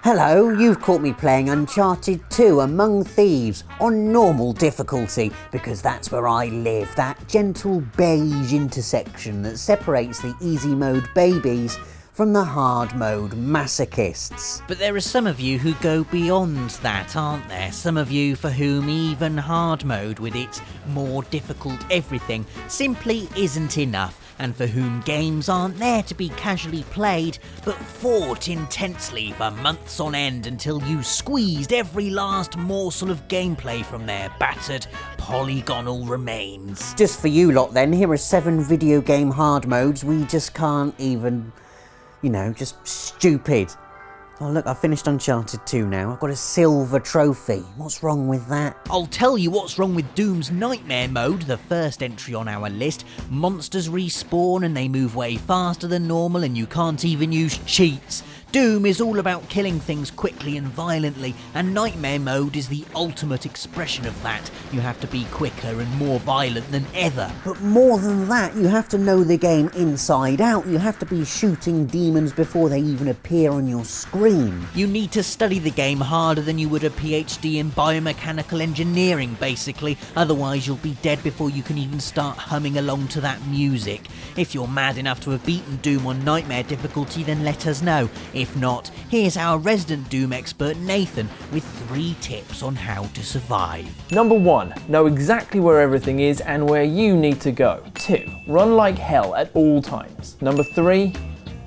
Hello, you've caught me playing Uncharted 2 Among Thieves on normal difficulty, because that's where I live, that gentle beige intersection that separates the easy mode babies from the hard mode masochists. But there are some of you who go beyond that, aren't there? Some of you for whom even hard mode with its more difficult everything simply isn't enough, and for whom games aren't there to be casually played, but fought intensely for months on end until you squeezed every last morsel of gameplay from their battered, polygonal remains. Just for you lot then, here are 7 video game hard modes we just can't even, just stupid. Oh look, I finished Uncharted 2 now. I've got a silver trophy. What's wrong with that? I'll tell you what's wrong with Doom's Nightmare mode, the first entry on our list. Monsters respawn and they move way faster than normal and you can't even use cheats. Doom is all about killing things quickly and violently, and Nightmare mode is the ultimate expression of that. You have to be quicker and more violent than ever. But more than that, you have to know the game inside out. You have to be shooting demons before they even appear on your screen. You need to study the game harder than you would a PhD in biomechanical engineering, basically. Otherwise you'll be dead before you can even start humming along to that music. If you're mad enough to have beaten Doom on Nightmare difficulty, then let us know. If not, here's our resident Doom expert Nathan with 3 tips on how to survive. Number 1, know exactly where everything is and where you need to go. 2, run like hell at all times. Number 3,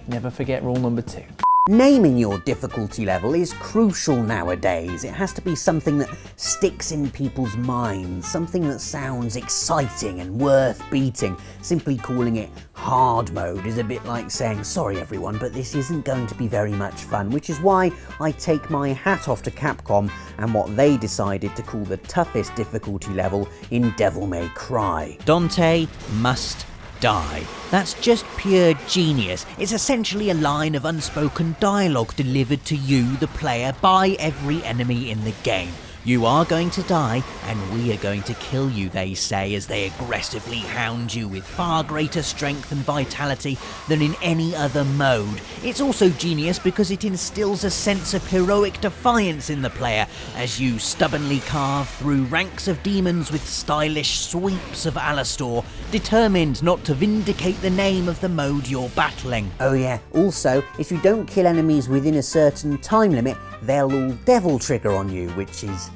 never forget rule number 2. Naming your difficulty level is crucial nowadays. It has to be something that sticks in people's minds, something that sounds exciting and worth beating. Simply calling it hard mode is a bit like saying, sorry everyone, but this isn't going to be very much fun, which is why I take my hat off to Capcom and what they decided to call the toughest difficulty level in Devil May Cry. Dante must die. That's just pure genius. It's essentially a line of unspoken dialogue delivered to you, the player, by every enemy in the game. You are going to die, and we are going to kill you, they say, as they aggressively hound you with far greater strength and vitality than in any other mode. It's also genius because it instills a sense of heroic defiance in the player as you stubbornly carve through ranks of demons with stylish sweeps of Alastor, determined not to vindicate the name of the mode you're battling. Oh yeah, also, if you don't kill enemies within a certain time limit, they'll all devil trigger on you, which is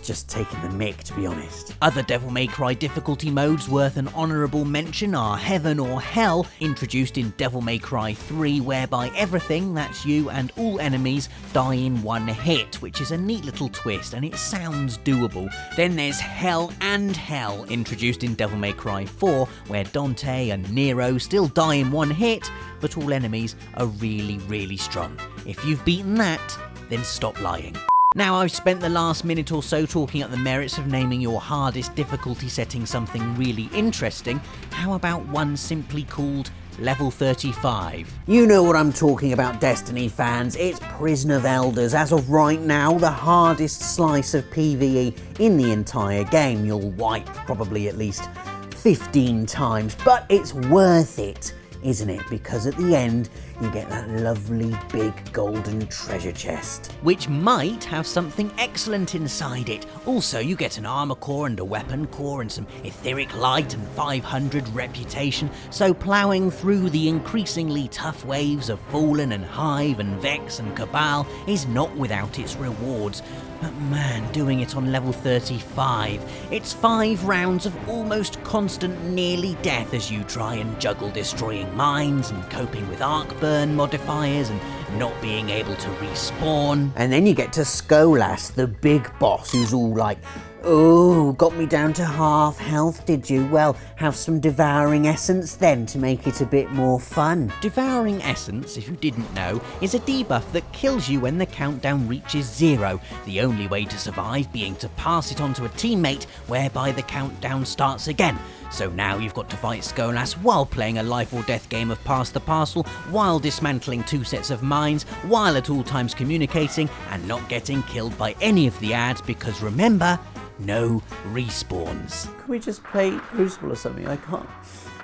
just taking the mick, to be honest. Other Devil May Cry difficulty modes worth an honourable mention are Heaven or Hell, introduced in Devil May Cry 3, whereby everything, that's you and all enemies, die in one hit, which is a neat little twist and it sounds doable. Then there's Hell and Hell, introduced in Devil May Cry 4, where Dante and Nero still die in one hit, but all enemies are really, really strong. If you've beaten that, then stop lying. Now, I've spent the last minute or so talking up the merits of naming your hardest difficulty setting something really interesting. How about one simply called Level 35? You know what I'm talking about, Destiny fans. It's Prison of Elders. As of right now, the hardest slice of PvE in the entire game. You'll wipe probably at least 15 times, but it's worth it, isn't it? Because at the end, you get that lovely big golden treasure chest. Which might have something excellent inside it. Also, you get an armor core and a weapon core and some etheric light and 500 reputation, so ploughing through the increasingly tough waves of Fallen and Hive and Vex and Cabal is not without its rewards. But man, doing it on level 35, it's 5 rounds of almost constant nearly death as you try and juggle destroying mines and coping with arc burn modifiers and not being able to respawn. And then you get to Skolas, the big boss, who's all like, oh, got me down to half health, did you? Well, have some Devouring Essence then to make it a bit more fun. Devouring Essence, if you didn't know, is a debuff that kills you when the countdown reaches 0, the only way to survive being to pass it on to a teammate, whereby the countdown starts again. So now you've got to fight Skolas while playing a life or death game of Pass the Parcel, while dismantling 2 sets of mines, while at all times communicating and not getting killed by any of the ads, because remember, no respawns. Can we just play Crucible or something? I can't.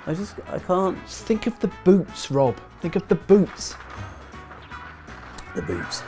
Just think of the boots, Rob. Think of the boots. The boots.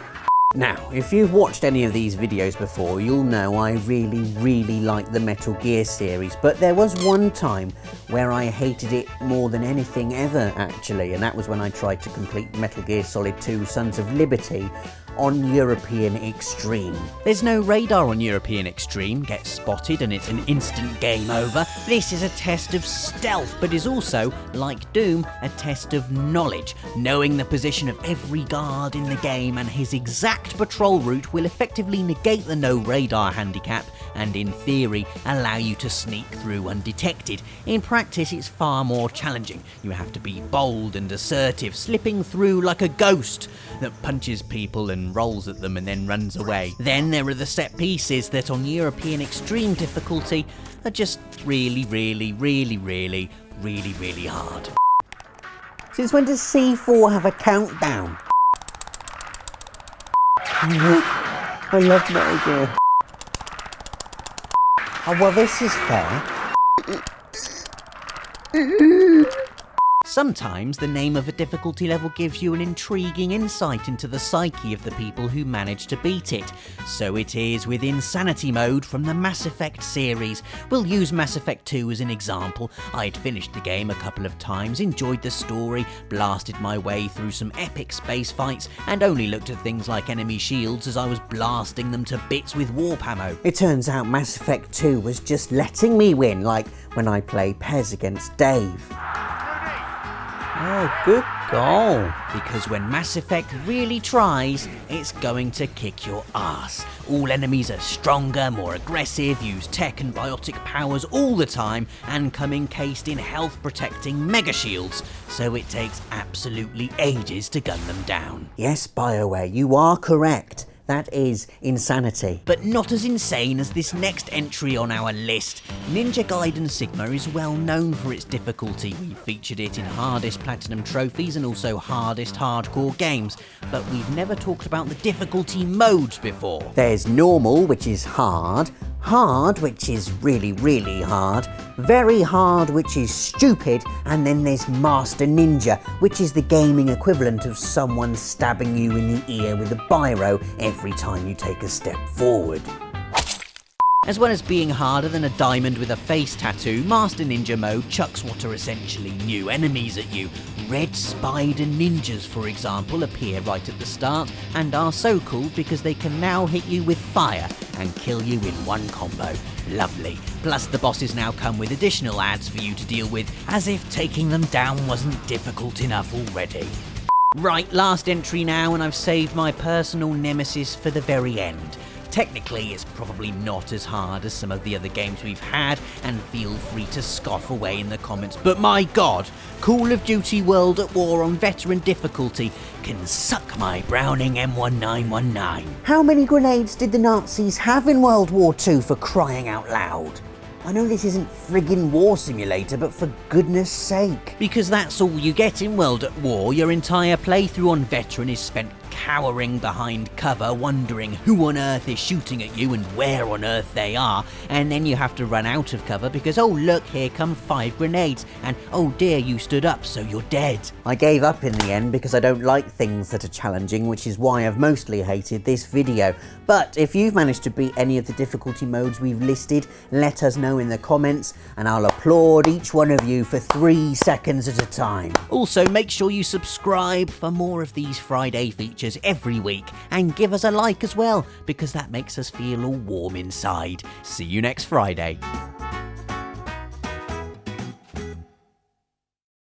Now, if you've watched any of these videos before, you'll know I really like the Metal Gear series, but there was one time where I hated it more than anything ever, actually, and that was when I tried to complete Metal Gear Solid 2 Sons of Liberty on European Extreme. There's no radar on European Extreme, get spotted and it's an instant game over. This is a test of stealth, but is also, like Doom, a test of knowledge. Knowing the position of every guard in the game and his exact patrol route will effectively negate the no radar handicap and, in theory, allow you to sneak through undetected. In practice, it's far more challenging. You have to be bold and assertive, slipping through like a ghost that punches people and rolls at them and then runs away. Then there are the set pieces that on European Extreme difficulty are just really hard. Since when does C4 have a countdown? I love Metal Gear. Oh, well, this is fair. Sometimes the name of a difficulty level gives you an intriguing insight into the psyche of the people who manage to beat it. So it is with Insanity Mode from the Mass Effect series. We'll use Mass Effect 2 as an example. I'd finished the game a couple of times, enjoyed the story, blasted my way through some epic space fights, and only looked at things like enemy shields as I was blasting them to bits with warp ammo. It turns out Mass Effect 2 was just letting me win, like when I play Pez against Dave. Oh, good goal. Because when Mass Effect really tries, it's going to kick your ass. All enemies are stronger, more aggressive, use tech and biotic powers all the time, and come encased in health-protecting mega shields, so it takes absolutely ages to gun them down. Yes, BioWare, you are correct. That is insanity. But not as insane as this next entry on our list. Ninja Gaiden Sigma is well known for its difficulty. We featured it in hardest platinum trophies and also hardest hardcore games, but we've never talked about the difficulty modes before. There's normal, which is hard, hard, which is really hard, very hard, which is stupid, and then there's Master Ninja, which is the gaming equivalent of someone stabbing you in the ear with a biro every time you take a step forward. As well as being harder than a diamond with a face tattoo, Master Ninja mode chucks what are essentially new enemies at you. Red Spider Ninjas, for example, appear right at the start and are so cool because they can now hit you with fire and kill you in one combo. Lovely. Plus the bosses now come with additional ads for you to deal with, as if taking them down wasn't difficult enough already. Right, last entry now, and I've saved my personal nemesis for the very end. Technically, it's probably not as hard as some of the other games we've had, and feel free to scoff away in the comments, but my god, Call of Duty World at War on Veteran difficulty can suck my Browning M1919. How many grenades did the Nazis have in World War II, for crying out loud? I know this isn't friggin' War Simulator, but for goodness sake. Because that's all you get in World at War. Your entire playthrough on Veteran is spent cowering behind cover, wondering who on earth is shooting at you and where on earth they are, and then you have to run out of cover because, oh look, here come 5 grenades, and oh dear, you stood up, so you're dead. I gave up in the end because I don't like things that are challenging, which is why I've mostly hated this video. But if you've managed to beat any of the difficulty modes we've listed, let us know in the comments, and I'll applaud each one of you for 3 seconds at a time. Also, make sure you subscribe for more of these Friday features every week, and give us a like as well, because that makes us feel all warm inside. See you next Friday.